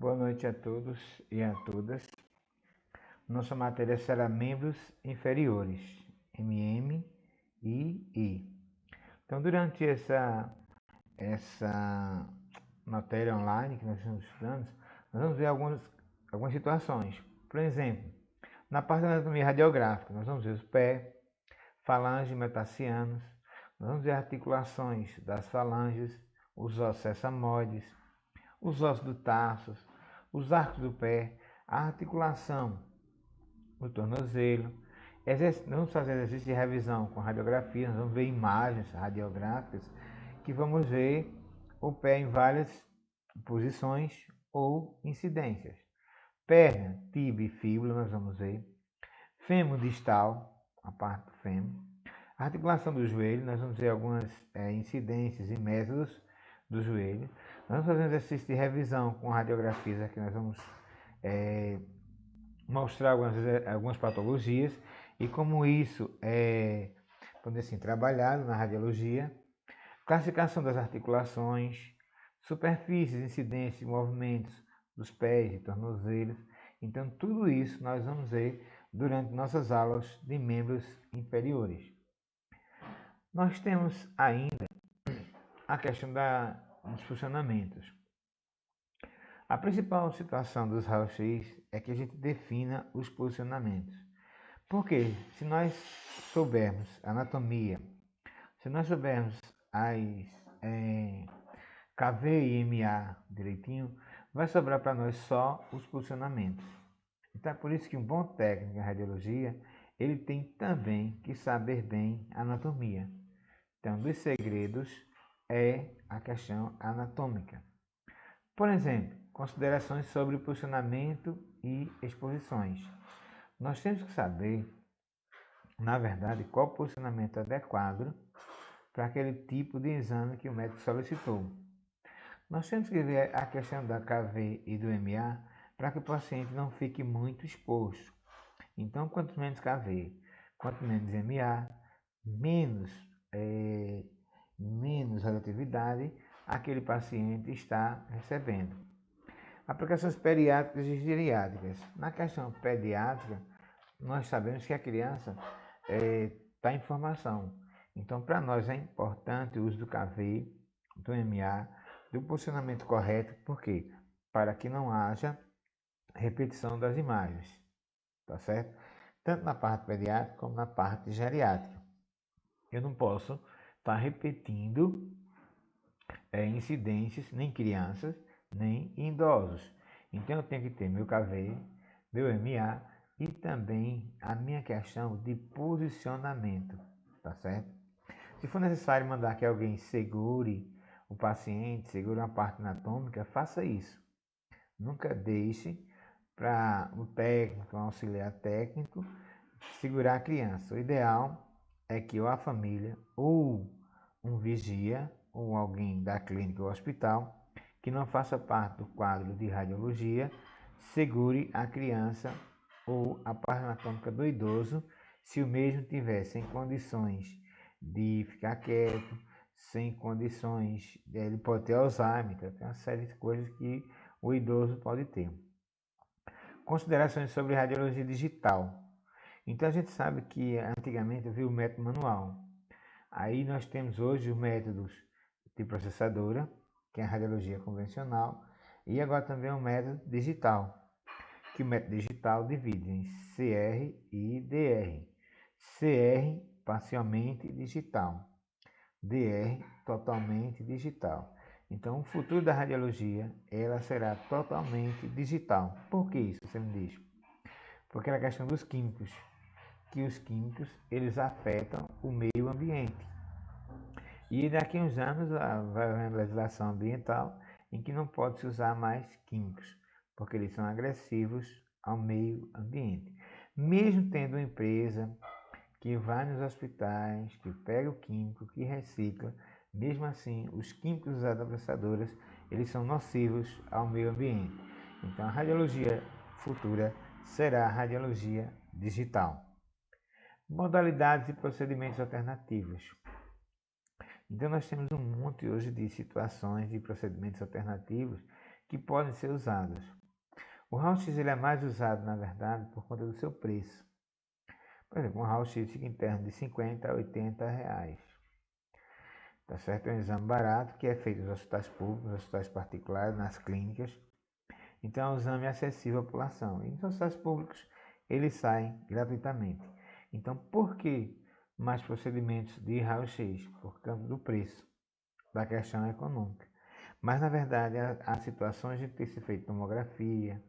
Boa noite a todos e a todas. Nossa matéria será membros inferiores, MM e I. Então, durante essa matéria online que nós estamos estudando, nós vamos ver algumas situações. Por exemplo, na parte da anatomia radiográfica, nós vamos ver os pés, falange metatarsianos, nós vamos ver articulações das falanges, os ossos sesamoides, os ossos do tarso, os arcos do pé, a articulação do tornozelo. Vamos fazer exercício de revisão com radiografia, nós vamos ver imagens radiográficas que vamos ver o pé em várias posições ou incidências. Perna, tíbia e fíbula, nós vamos ver. Fêmur distal, a parte do fêmur. A articulação do joelho, nós vamos ver algumas incidências e métodos do joelho. Nós vamos fazer um exercício de revisão com radiografias, aqui nós vamos mostrar algumas patologias e como isso é, assim, trabalhado na radiologia. Classificação das articulações, superfícies, incidências e movimentos dos pés e tornozelos. Então, tudo isso nós vamos ver durante nossas aulas de membros inferiores. Nós temos ainda a questão dos funcionamentos. A principal situação dos raios-x é que a gente defina os posicionamentos. Porque se nós soubermos anatomia, se nós soubermos as KV e MA direitinho, vai sobrar para nós só os posicionamentos. Então é por isso que um bom técnico em radiologia, ele tem também que saber bem anatomia. Então, um dos segredos é a questão anatômica. Por exemplo, considerações sobre posicionamento e exposições. Nós temos que saber, na verdade, qual o posicionamento adequado para aquele tipo de exame que o médico solicitou. Nós temos que ver a questão da KV e do MA para que o paciente não fique muito exposto. Então, quanto menos KV, quanto menos MA, menos radioatividade aquele paciente está recebendo. Aplicações pediátricas e geriátricas. Na questão pediátrica, nós sabemos que a criança está em formação. Então, para nós é importante o uso do KV, do MA, do posicionamento correto, por quê? Para que não haja repetição das imagens, tá certo? Tanto na parte pediátrica como na parte geriátrica. Eu não posso estar repetindo incidências, nem crianças, nem idosos. Então eu tenho que ter meu KV, meu MA e também a minha questão de posicionamento, tá certo? Se for necessário mandar que alguém segure o paciente, segure uma parte anatômica, faça isso. Nunca deixe para o técnico, o auxiliar técnico, segurar a criança. O ideal é que ou a família ou um vigia ou alguém da clínica ou hospital que não faça parte do quadro de radiologia segure a criança ou a parte anatômica do idoso, se o mesmo tiver sem condições de ficar quieto, sem condições, ele pode ter Alzheimer, tem uma série de coisas que o idoso pode ter. Considerações sobre radiologia digital. Então a gente sabe que antigamente havia o método manual. Aí nós temos hoje os métodos de processadora, que é a radiologia convencional, e agora também o método digital, que o método digital divide em CR e DR. CR, parcialmente digital. DR, totalmente digital. Então, o futuro da radiologia, ela será totalmente digital. Por que isso, você me diz? Porque é a questão dos químicos, que os químicos, eles afetam o meio ambiente. E daqui a uns anos vai haver uma legislação ambiental em que não pode se usar mais químicos, porque eles são agressivos ao meio ambiente. Mesmo tendo uma empresa que vai nos hospitais, que pega o químico, que recicla, mesmo assim, os químicos usados nas processadoras, eles são nocivos ao meio ambiente. Então, a radiologia futura será a radiologia digital. Modalidades e procedimentos alternativos. Então, nós temos um monte hoje de situações, de procedimentos alternativos, que podem ser usados. O raio-x ele é mais usado, na verdade, por conta do seu preço. Por exemplo, um raio-x fica em torno de 50 a 80 reais. Tá certo? É um exame barato que é feito nos hospitais públicos, nos hospitais particulares, nas clínicas. Então é um exame acessível à população. E nos hospitais públicos eles saem gratuitamente. Então por que mais procedimentos de raio-x? Por causa do preço, da questão econômica. Mas na verdade há situações de ter se feito tomografia,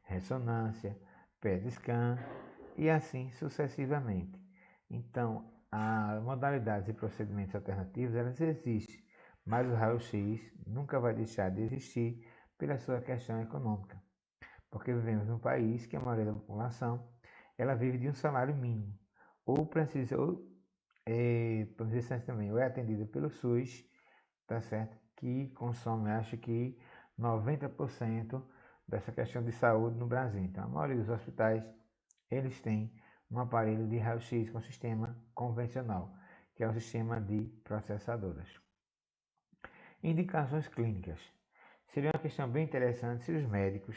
ressonância, PET scan e assim sucessivamente. Então, as modalidades e procedimentos alternativos elas existem, mas o raio-x nunca vai deixar de existir pela sua questão econômica, porque vivemos num país que a maioria da população ela vive de um salário mínimo, ou precisa, vamos dizer assim também, ou é atendida pelo SUS, tá certo? Que consome, acho que 90% dessa questão de saúde no Brasil. Então, a maioria dos hospitais, eles têm um aparelho de raio-x com sistema convencional, que é o sistema de processadoras. Indicações clínicas. Seria uma questão bem interessante se os médicos,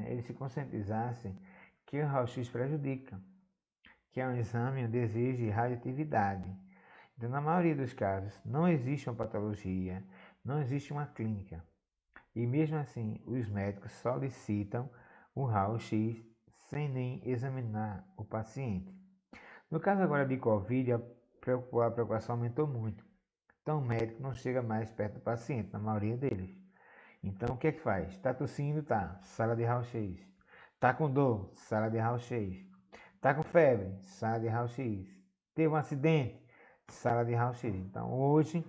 eles se conscientizassem que o raio-x prejudica, que é um exame onde exige radioatividade. Então, na maioria dos casos, não existe uma patologia, não existe uma clínica. E mesmo assim, os médicos solicitam o raio-x sem nem examinar o paciente. No caso agora de Covid, a preocupação aumentou muito. Então o médico não chega mais perto do paciente, na maioria deles. Então o que é que faz? Está tossindo? Tá. Sala de raio-x. Está com dor? Sala de raio-x. Está com febre? Sala de raio-x. Teve um acidente? Sala de raio-x. Então hoje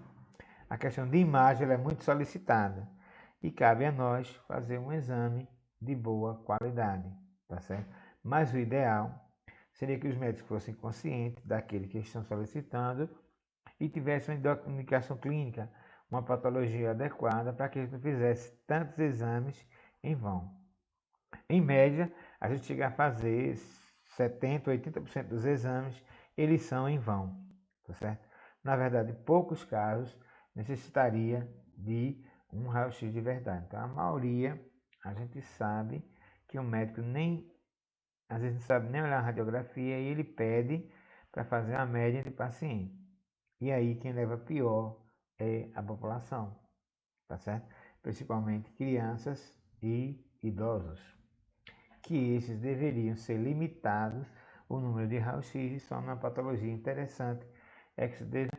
a questão de imagem é muito solicitada e cabe a nós fazer um exame de boa qualidade, tá certo? Mas o ideal seria que os médicos fossem conscientes daquele que estão solicitando e tivessem uma indicação clínica, uma patologia adequada para que eles não fizessem tantos exames em vão. Em média, a gente chega a fazer 70, 80% dos exames, eles são em vão, tá certo? Na verdade, em poucos casos necessitaria de um raio-x de verdade. Então, a maioria, a gente sabe que o médico às vezes não sabe nem olhar a radiografia e ele pede para fazer uma média de paciente. E aí quem leva pior é a população, tá certo? Principalmente crianças e idosos, que esses deveriam ser limitados o número de raio-x e só uma patologia interessante é que se deve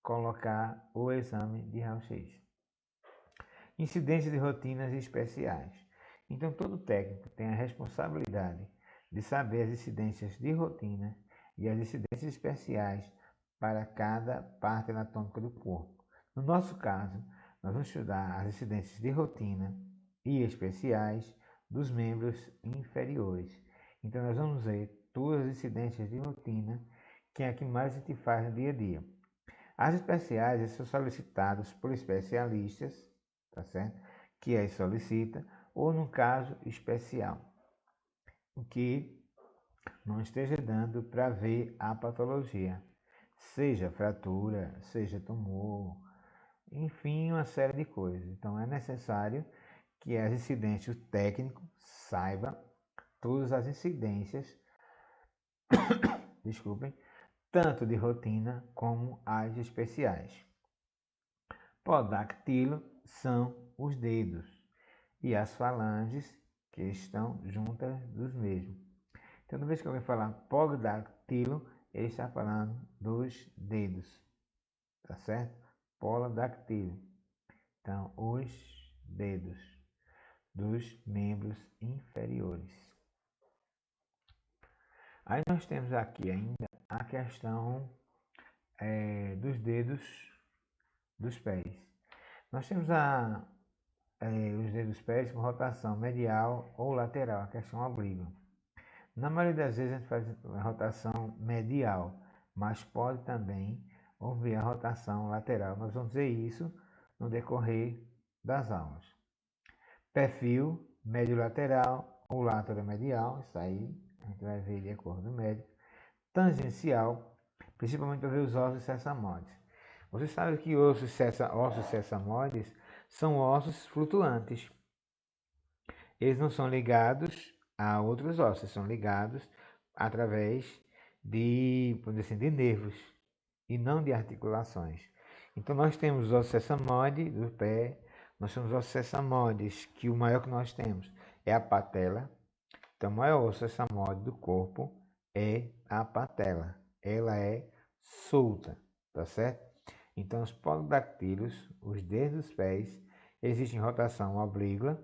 colocar o exame de raio-x. Incidências de rotinas especiais. Então, todo técnico tem a responsabilidade de saber as incidências de rotina e as incidências especiais para cada parte anatômica do corpo. No nosso caso, nós vamos estudar as incidências de rotina e especiais dos membros inferiores. Então, nós vamos ver todas as incidências de rotina, que é a que mais a gente faz no dia a dia. As especiais são solicitadas por especialistas, tá certo? Que as solicita, ou no caso especial, que não esteja dando para ver a patologia, seja fratura, seja tumor, enfim, uma série de coisas. Então é necessário que as incidências, o técnico saiba todas as incidências, desculpem, tanto de rotina como as especiais. Podactilo são os dedos e as falanges que estão juntas dos mesmos. Então, toda vez que alguém falar podactilo, ele está falando dos dedos, tá certo? Polodactilo. Então, os dedos dos membros inferiores. Aí nós temos aqui ainda a questão dos dedos dos pés. Nós temos os dedos dos pés com rotação medial ou lateral, a questão oblíqua. Na maioria das vezes a gente faz a rotação medial, mas pode também haver a rotação lateral. Nós vamos ver isso no decorrer das aulas. Perfil médio-lateral ou lateral-medial, isso aí a gente vai ver de acordo com o médico. Tangencial, principalmente para ver os ossos sessamoides. Você sabe que ossos sessamoides são ossos flutuantes. Eles não são ligados a outros ossos, são ligados através de, por assim, de nervos e não de articulações. Então nós temos os ossos sesamoides do pé, nós temos os ossos sesamoides, que o maior que nós temos é a patela. Então o maior osso sesamoide do corpo é a patela. Ela é solta, tá certo? Então os polidactílios, os dedos dos pés, existem rotação oblíqua,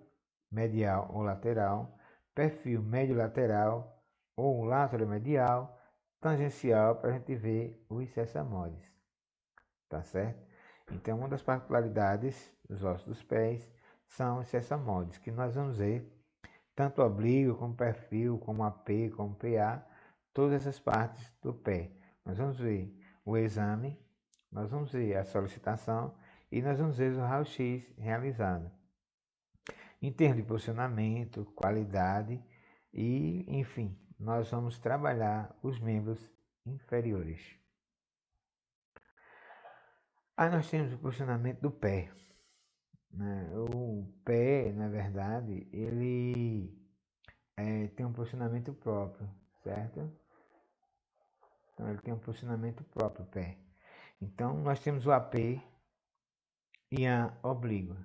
medial ou lateral, perfil médio-lateral ou lateral-medial, tangencial para a gente ver os sesamoides, tá certo? Então, uma das particularidades dos ossos dos pés são os sesamoides, que nós vamos ver tanto oblíquo como perfil, como AP, como PA, todas essas partes do pé. Nós vamos ver o exame, nós vamos ver a solicitação e nós vamos ver o raio-x realizado. Em termos de posicionamento, qualidade e, enfim, nós vamos trabalhar os membros inferiores. Aí nós temos o posicionamento do pé, né? O pé, na verdade, ele tem um posicionamento próprio, certo? Então ele tem um posicionamento próprio, o pé. Então nós temos o AP e a oblíqua.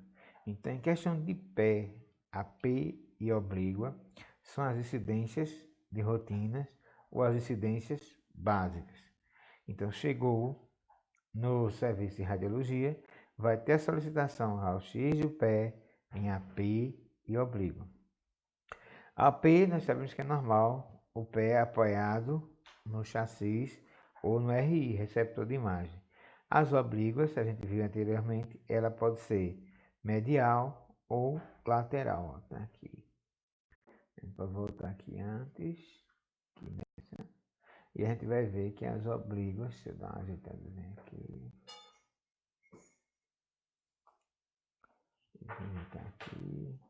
Então, em questão de pé, AP e oblíqua são as incidências de rotinas ou as incidências básicas. Então, chegou no serviço de radiologia, vai ter a solicitação raio-x do pé em AP e oblíqua. AP, nós sabemos que é normal, o pé é apoiado no chassi ou no RI, receptor de imagem. As oblíquas, a gente viu anteriormente, ela pode ser medial ou lateral. Tá aqui. A gente vai voltar aqui antes. Aqui nessa. E a gente vai ver que as oblíquas, deixa eu dar uma ajeitadazinha aqui. Deixa eu ajeitar aqui.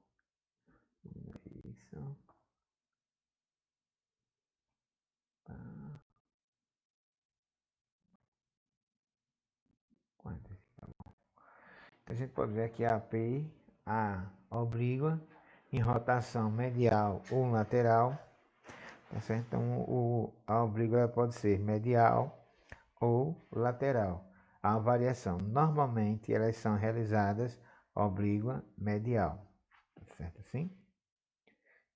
Isso. Tá. Quantas? Então a gente pode ver aqui a AP, a oblíqua, em rotação medial ou lateral. Tá certo? Então a oblíqua pode ser medial ou lateral. Há uma variação. Normalmente elas são realizadas oblíqua medial. Tá certo assim?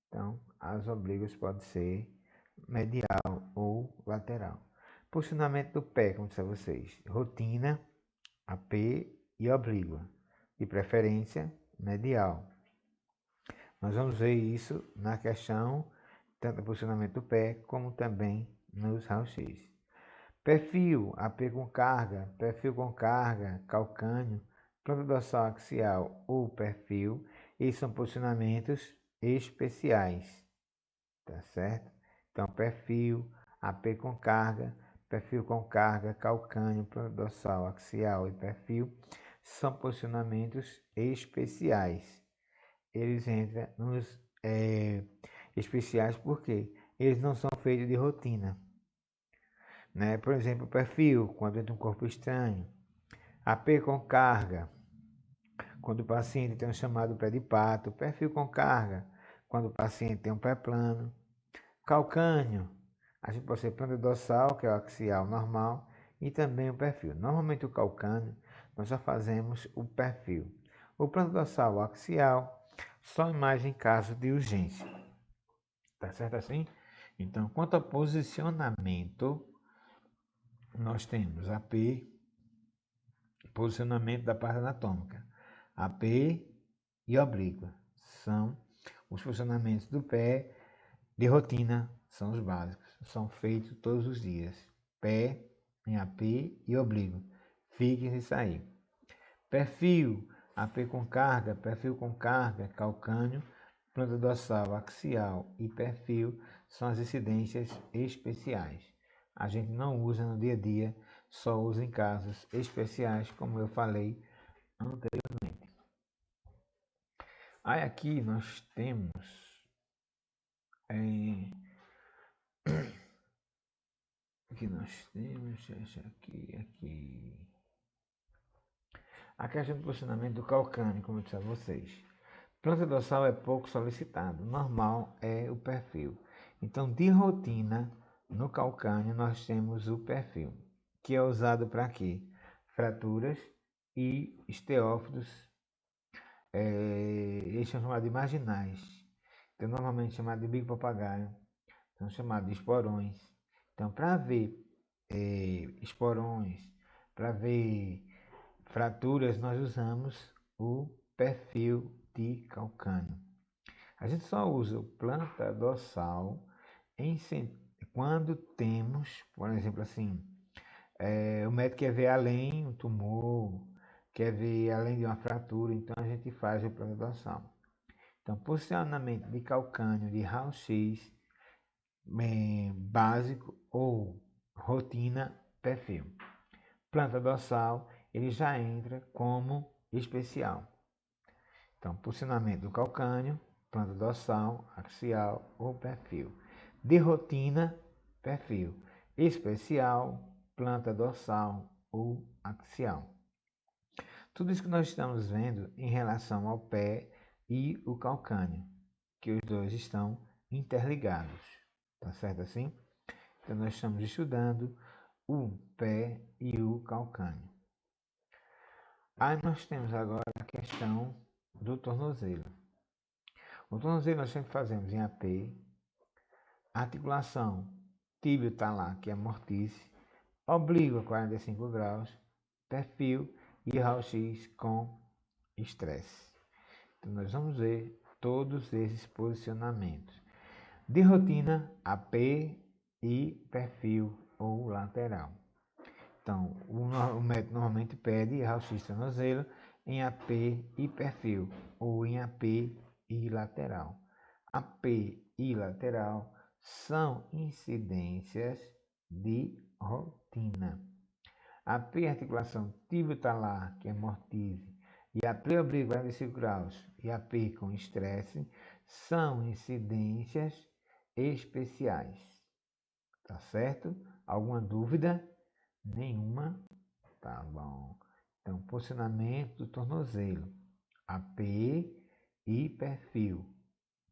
Então as oblíquas podem ser medial ou lateral. Posicionamento do pé, como disse a vocês. Rotina, AP e oblíqua. De preferência medial. Nós vamos ver isso na questão, tanto do posicionamento do pé, como também nos raios-x. Perfil, AP com carga, perfil com carga, calcânio, planta dorsal axial ou perfil, esses são posicionamentos especiais, tá certo? Então, perfil, AP com carga, calcânio, planta dorsal axial e perfil, são posicionamentos especiais. Eles entram nos especiais porque eles não são feitos de rotina. Né? Por exemplo, perfil, quando entra um corpo estranho. AP com carga, quando o paciente tem um chamado pé de pato. Perfil com carga, quando o paciente tem um pé plano. Calcânio, a gente pode ser plano dorsal, que é o axial normal, e também o perfil. Normalmente o calcânio, nós já fazemos o perfil. O plano dorsal, o axial, só mais em caso de urgência. Tá certo assim? Então, quanto ao posicionamento, nós temos AP, posicionamento da parte anatômica. AP e oblíqua são os posicionamentos do pé de rotina, são os básicos. São feitos todos os dias. Pé em AP e oblíqua. Fiquem nisso aí. Perfil, AP com carga, perfil com carga, calcânio, planta dorsal, axial e perfil são as incidências especiais. A gente não usa no dia a dia, só usa em casos especiais, como eu falei anteriormente. Aí aqui nós temos aqui nós temos aqui A questão do posicionamento do calcâneo, como eu disse a vocês. Planta dorsal é pouco solicitado, normal é o perfil. Então, de rotina, no calcânio nós temos o perfil, que é usado para quê? Fraturas e esteófitos, eles são chamados de marginais. Então, normalmente chamado de bico papagaio, são chamados de esporões. Então, para ver esporões, para ver fraturas, nós usamos o perfil de calcânio. A gente só usa planta dorsal em, quando temos, por exemplo, assim, o médico quer ver além um tumor, quer ver além de uma fratura, então a gente faz o planta dorsal. Então, posicionamento de calcânio de raio-x básico ou rotina, perfil. Planta dorsal, ele já entra como especial. Então, posicionamento do calcânio, planta dorsal, axial ou perfil. De rotina, perfil. Especial, planta dorsal ou axial. Tudo isso que nós estamos vendo em relação ao pé e o calcânio, que os dois estão interligados. Tá certo assim? Então, nós estamos estudando o pé e o calcânio. Aí nós temos agora a questão do tornozelo. O tornozelo nós sempre fazemos em AP, articulação tíbio-talar, que é amortice, oblíqua a 45 graus, perfil e raio-x com estresse. Então nós vamos ver todos esses posicionamentos. De rotina, AP e perfil ou lateral. Então, o médico normalmente pede raio-x tornozelo em AP e perfil, ou em AP e lateral. AP e lateral são incidências de rotina. AP articulação tíbio-talar, que é amortize, e AP oblíqua 45 graus e AP com estresse são incidências especiais. Tá certo? Alguma dúvida? Nenhuma? Tá bom. Então, posicionamento do tornozelo. AP e perfil.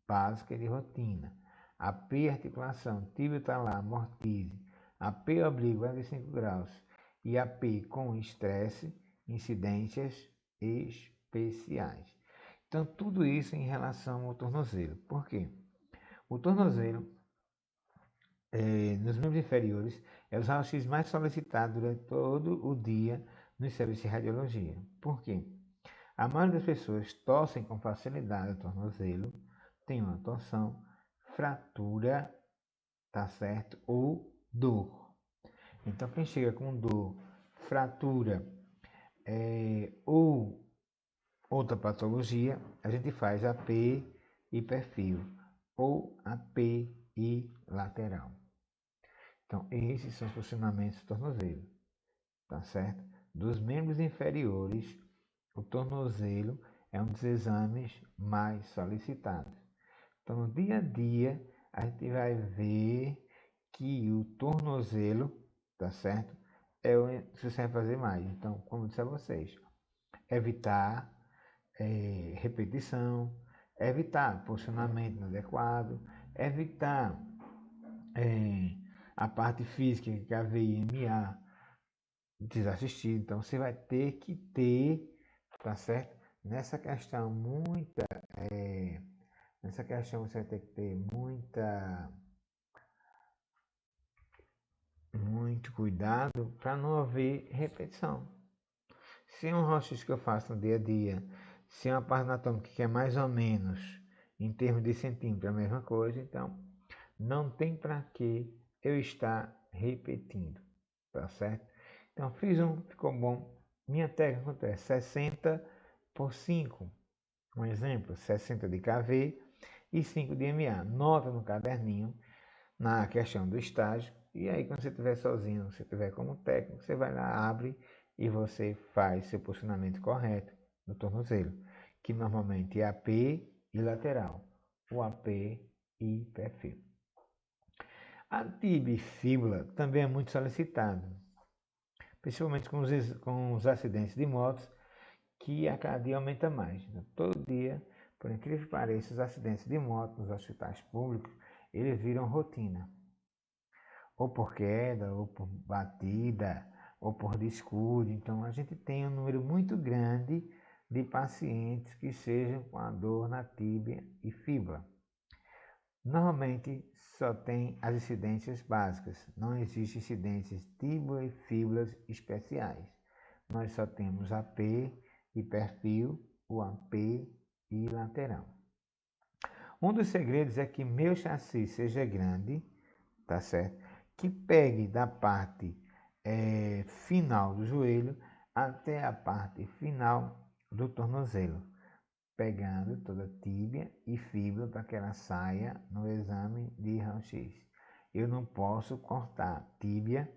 Básica de rotina. AP, articulação tíbio-talar, amortize. AP oblíqua 45 graus. E AP com estresse, incidências especiais. Então, tudo isso em relação ao tornozelo. Por quê? O tornozelo nos membros inferiores, é os raios-x mais solicitados durante todo o dia nos serviços de radiologia. Por quê? A maioria das pessoas torcem com facilidade o tornozelo, tem uma torção, fratura, tá certo? Ou dor. Então, quem chega com dor, fratura ou outra patologia, a gente faz AP e perfil, ou AP e lateral. Então, esses são os posicionamentos do tornozelo, tá certo? Dos membros inferiores, o tornozelo é um dos exames mais solicitados. Então, no dia a dia, a gente vai ver que o tornozelo, tá certo? É o que você vai fazer mais. Então, como eu disse a vocês, evitar repetição, evitar posicionamento inadequado, evitar a parte física, que é a VMA, desassistir. Então você vai ter que ter, tá certo? Nessa questão nessa questão você vai ter que ter muito cuidado para não haver repetição. Se é um raio-x que eu faço no dia a dia, se é uma parte anatômica que é mais ou menos em termos de centímetro a mesma coisa, então não tem para que eu estar repetindo, tá certo? Então fiz um, ficou bom. Minha técnica é 60 por 5, um exemplo, 60 de KV e 5 de MA. Nota no caderninho, na questão do estágio, e aí quando você estiver sozinho, você estiver como técnico, você vai lá, abre e você faz seu posicionamento correto no tornozelo, que normalmente é AP e lateral, o AP e perfil. A tibia também é muito solicitada, principalmente com os acidentes de motos, que a cada dia aumenta mais. Então, todo dia, por incrível que pareça, os acidentes de moto nos hospitais públicos, eles viram rotina. Ou por queda, ou por batida, ou por descuido. Então, a gente tem um número muito grande de pacientes que sejam com a dor na tíbia e fíbula. Normalmente só tem as incidências básicas, não existem incidências tíbia e fíbulas especiais. Nós só temos AP e perfil, o AP e lateral. Um dos segredos é que meu chassi seja grande, tá certo? Que pegue da parte final do joelho até a parte final do tornozelo, pegando toda a tíbia e fíbula para que ela saia no exame de raio-x. Eu não posso cortar tíbia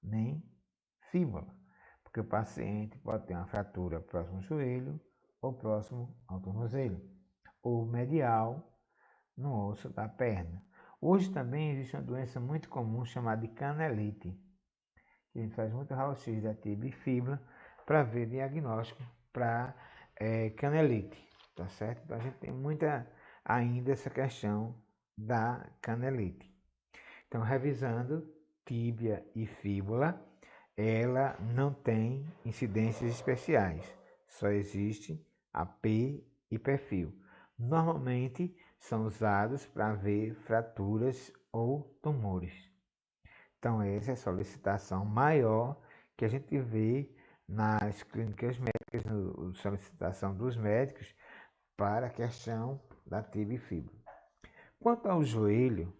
nem fíbula, porque o paciente pode ter uma fratura próximo ao joelho ou próximo ao tornozelo, ou medial no osso da perna. Hoje também existe uma doença muito comum chamada de canelite, que a gente faz muito raio-x da tíbia e fíbula para ver diagnóstico para canelite, tá certo? Então a gente tem muita ainda essa questão da canelite. Então, revisando, tíbia e fíbula, ela não tem incidências especiais, só existe AP e perfil. Normalmente são usados para ver fraturas ou tumores. Então, essa é a solicitação maior que a gente vê nas clínicas médicas, na solicitação dos médicos para a questão da tíbia e fíbula. Quanto ao joelho,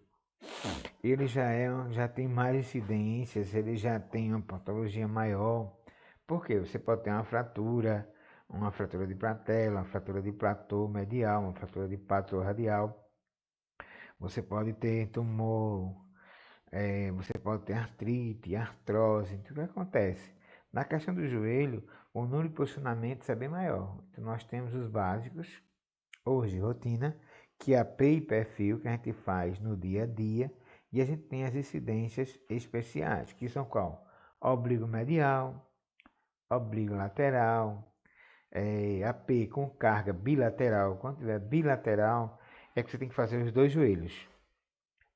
ele já tem mais incidências, ele já tem uma patologia maior. Por quê? Você pode ter uma fratura de patela, uma fratura de platô medial, uma fratura de platô radial. Você pode ter tumor, você pode ter artrite, artrose. Então, o que acontece? Na questão do joelho, o número de posicionamentos é bem maior. Então, nós temos os básicos, hoje, rotina, que é a P e perfil que a gente faz no dia a dia, e a gente tem as incidências especiais, que são qual? Oblíquo medial, oblíquo lateral, AP com carga bilateral. Quando tiver bilateral, é que você tem que fazer os dois joelhos.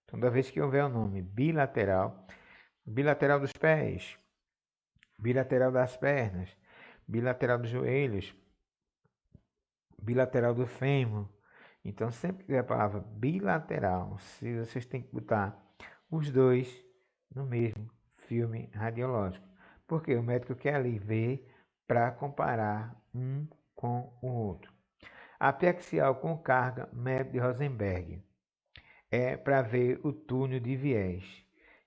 Toda vez que houver o nome bilateral, bilateral dos pés, bilateral das pernas, bilateral dos joelhos, bilateral do fêmur. Então, sempre que tiver a palavra bilateral, se vocês têm que botar os dois no mesmo filme radiológico. Porque o médico quer ali ver para comparar um com o outro. A apiaxial com carga, método de Rosenberg, é para ver o túnel de viés.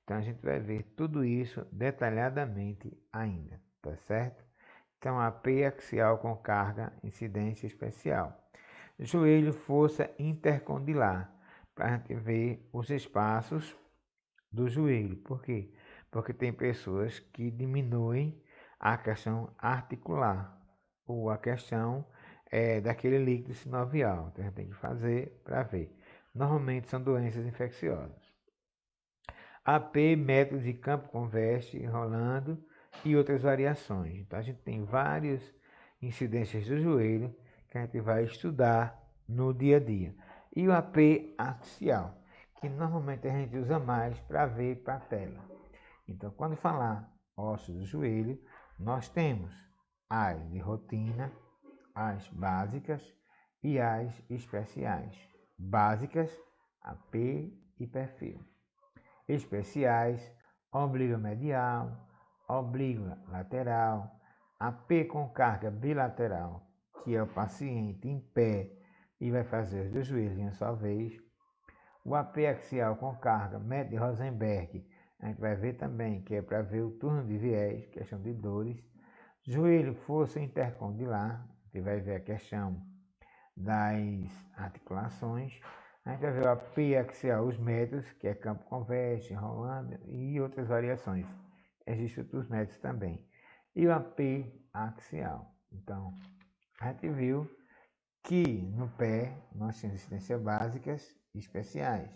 Então, a gente vai ver tudo isso detalhadamente ainda, tá certo? Então, a apiaxial com carga, incidência especial. Joelho, força intercondilar, para a gente ver os espaços do joelho. Por quê? Porque tem pessoas que diminuem a questão articular ou a questão daquele líquido sinovial. Então a gente tem que fazer para ver. Normalmente são doenças infecciosas. AP, método de campo converte, enrolando e outras variações. Então a gente tem várias incidências do joelho que a gente vai estudar no dia a dia. E o AP axial, que normalmente a gente usa mais para ver para a tela. Então, quando falar ossos do joelho, nós temos as de rotina, as básicas e as especiais. Básicas, AP e perfil. Especiais, oblígua medial, oblígua lateral, AP com carga bilateral, que é o paciente em pé e vai fazer os dois joelhos em uma só vez. O AP axial com carga, método de Rosenberg, a gente vai ver também, que é para ver o turno de viés, questão de dores. Joelho, força intercondilar, a gente vai ver a questão das articulações. A gente vai ver o AP axial, os métodos, que é campo converte, enrolando e outras variações. Existem outros métodos também. E o AP axial. Então, a gente viu que no pé nós temos incidências básicas e especiais,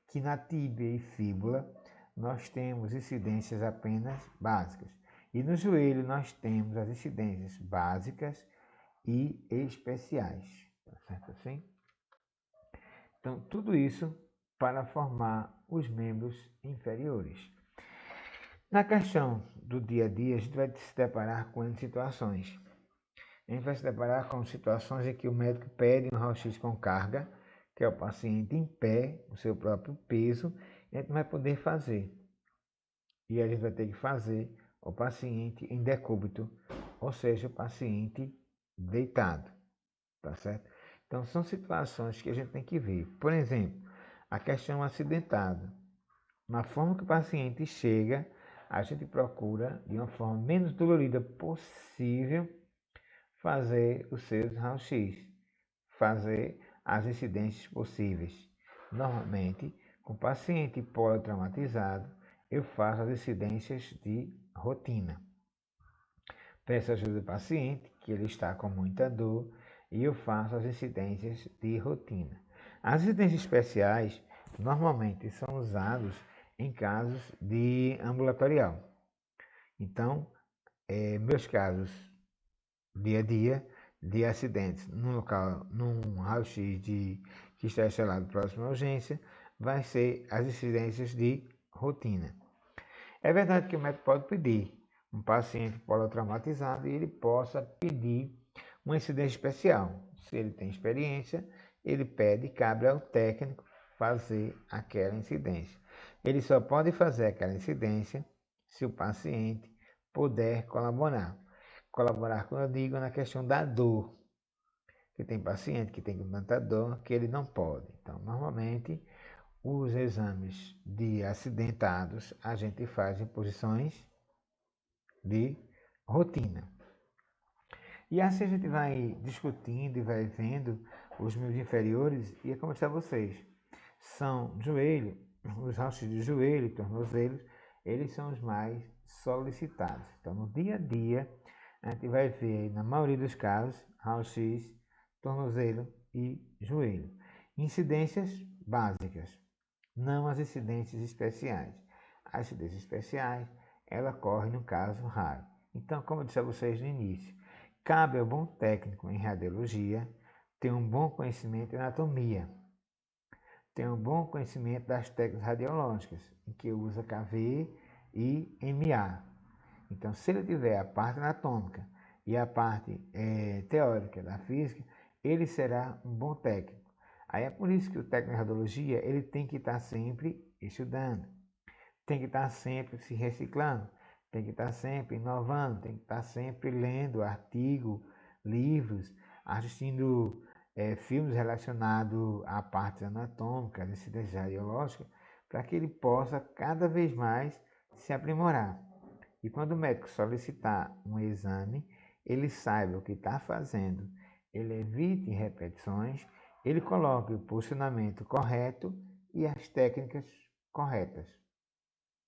que na tíbia e fíbula nós temos incidências apenas básicas, e no joelho nós temos as incidências básicas e especiais, tá certo assim? Então, tudo isso para formar os membros inferiores. Na questão do dia a dia, a gente vai se deparar com situações. A gente vai se deparar com situações em que o médico pede um raio-x com carga, que é o paciente em pé, o seu próprio peso, e a gente não vai poder fazer. E a gente vai ter que fazer o paciente em decúbito, ou seja, o paciente deitado, tá certo? Então são situações que a gente tem que ver. Por exemplo, a questão acidentada. Na forma que o paciente chega, a gente procura, de uma forma menos dolorida possível, fazer os seus raio-x, fazer as incidências possíveis. Normalmente, com o paciente politraumatizado, eu faço as incidências de rotina. Peço ajuda do paciente, que ele está com muita dor, e eu faço as incidências de rotina. As incidências especiais normalmente são usadas em casos de ambulatorial. Então, meus casos dia a dia de acidentes num local, num raio-x que está instalado próximo à urgência, vai ser as incidências de rotina. É verdade que o médico pode pedir um paciente politraumatizado e ele possa pedir uma incidência especial. Se ele tem experiência, ele pede e cabe ao técnico fazer aquela incidência. Ele só pode fazer aquela incidência se o paciente puder colaborar. Colaborar, como eu digo, na questão da dor. Que tem paciente que tem tanta dor que ele não pode. Então, normalmente, os exames de acidentados a gente faz em posições de rotina. E assim a gente vai discutindo e vai vendo os membros inferiores e é como eu disse a vocês, são joelho, os rachos de joelho e tornozelos, eles são os mais solicitados. Então no dia a dia a gente vai ver na maioria dos casos raio-x, tornozelo e joelho. Incidências básicas, não as incidências especiais. As incidências especiais, ela ocorre no caso raro. Então, como eu disse a vocês no início, cabe ao bom técnico em radiologia ter um bom conhecimento em anatomia, ter um bom conhecimento das técnicas radiológicas, em que usa KV e MA. Então, se ele tiver a parte anatômica e a parte teórica da física, ele será um bom técnico. Aí é por isso que o técnico de radiologia ele tem que estar sempre estudando, tem que estar sempre se reciclando, tem que estar sempre inovando, tem que estar sempre lendo artigos, livros, assistindo filmes relacionados à parte anatômica, à incidência radiológica, para que ele possa cada vez mais se aprimorar. E quando o médico solicitar um exame, ele saiba o que está fazendo, ele evite repetições, ele coloque o posicionamento correto e as técnicas corretas,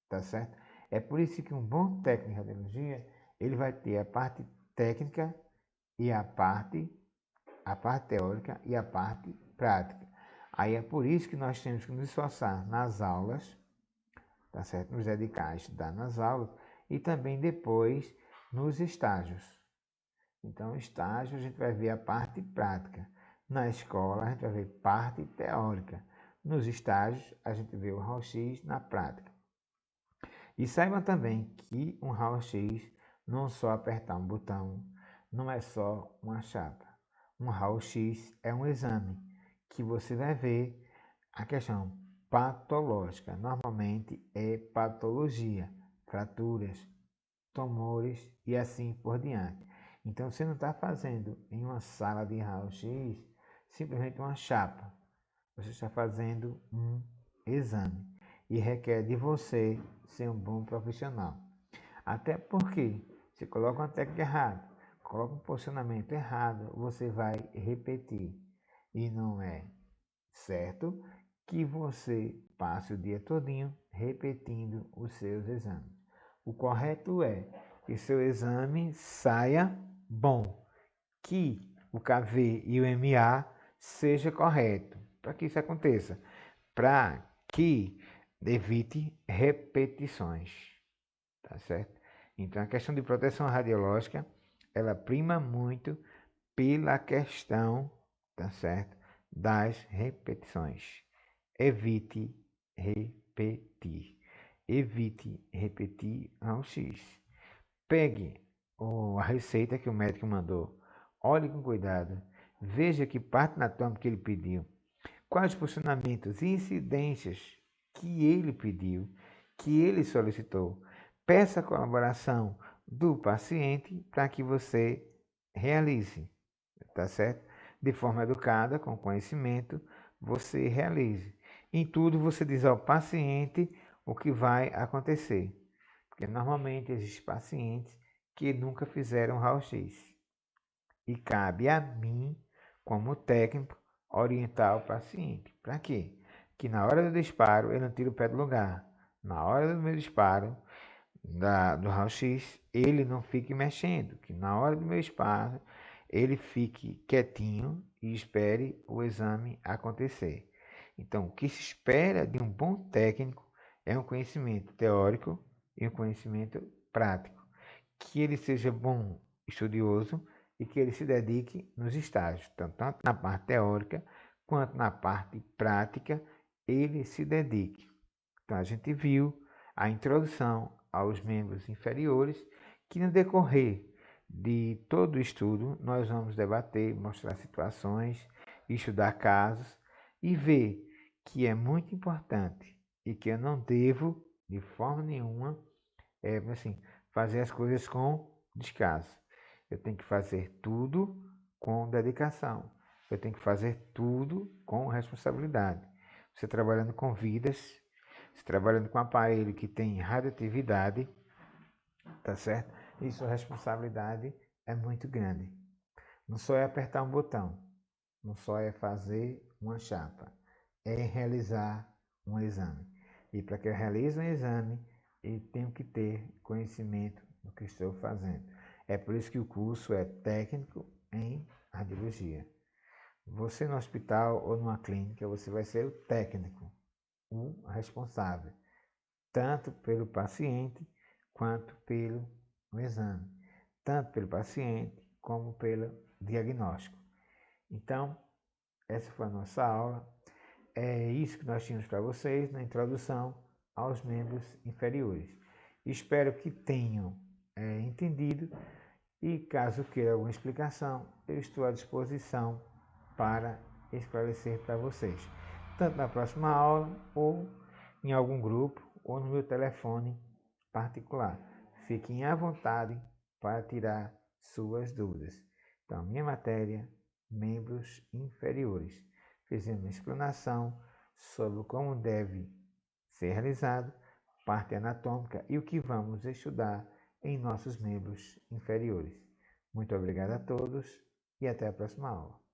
tá certo? É por isso que um bom técnico de radiologia, ele vai ter a parte técnica e a parte teórica e a parte prática. Aí é por isso que nós temos que nos esforçar nas aulas, tá certo? Nos dedicar a estudar nas aulas e também depois nos estágios. Então, estágio a gente vai ver a parte prática. Na escola a gente vai ver parte teórica. Nos estágios a gente vê o raio-x na prática. E saibam também que um raio-x não é só apertar um botão, não é só uma chapa. Um raio-x é um exame que você vai ver a questão patológica. Normalmente é patologia, fraturas, tumores e assim por diante. Então você não está fazendo em uma sala de raio-x simplesmente uma chapa. Você está fazendo um exame e requer de você ser um bom profissional. Até porque se coloca uma técnica errada, coloca um posicionamento errado, você vai repetir. E não é certo que você passe o dia todinho repetindo os seus exames. O correto é que seu exame saia bom, que o KV e o MA seja correto. Para que isso aconteça? Para que evite repetições, tá certo? Então a questão de proteção radiológica, ela prima muito pela questão, tá certo? Das repetições. Evite repetir. Evite repetir ao X. Pegue a receita que o médico mandou. Olhe com cuidado. Veja que parte anatômica ele pediu. Quais posicionamentos e incidências que ele pediu, que ele solicitou. Peça a colaboração do paciente para que você realize, tá certo? De forma educada, com conhecimento, você realize. Em tudo você diz ao paciente o que vai acontecer. Porque normalmente existem pacientes que nunca fizeram raio-x. E cabe a mim, como técnico, orientar o paciente. Para quê? Que na hora do disparo ele não tire o pé do lugar. Na hora do meu disparo, do raio-x, ele não fique mexendo. Que na hora do meu disparo, ele fique quietinho e espere o exame acontecer. Então, o que se espera de um bom técnico é um conhecimento teórico e um conhecimento prático. Que ele seja bom estudioso e que ele se dedique nos estágios, tanto na parte teórica quanto na parte prática, ele se dedique. Então a gente viu a introdução aos membros inferiores, que no decorrer de todo o estudo nós vamos debater, mostrar situações, estudar casos e ver que é muito importante e que eu não devo de forma nenhuma assim, fazer as coisas com descaso. Eu tenho que fazer tudo com dedicação. Eu tenho que fazer tudo com responsabilidade. Você trabalhando com vidas, você trabalhando com um aparelho que tem radioatividade, tá certo? E sua responsabilidade é muito grande. Não só é apertar um botão, não só é fazer uma chapa, é realizar um exame. E para que eu realize um exame, eu tenho que ter conhecimento do que estou fazendo. É por isso que o curso é técnico em radiologia. Você no hospital ou numa clínica, você vai ser o técnico, o responsável, tanto pelo paciente quanto pelo exame, tanto pelo paciente como pelo diagnóstico. Então, essa foi a nossa aula. É isso que nós tínhamos para vocês na introdução aos membros inferiores. Espero que tenham entendido e, caso queira alguma explicação, eu estou à disposição para esclarecer para vocês, tanto na próxima aula ou em algum grupo ou no meu telefone particular. Fiquem à vontade para tirar suas dúvidas. Então, minha matéria, membros inferiores. Fizemos uma explanação sobre como deve ser realizado, parte anatômica e o que vamos estudar em nossos membros inferiores. Muito obrigado a todos e até a próxima aula.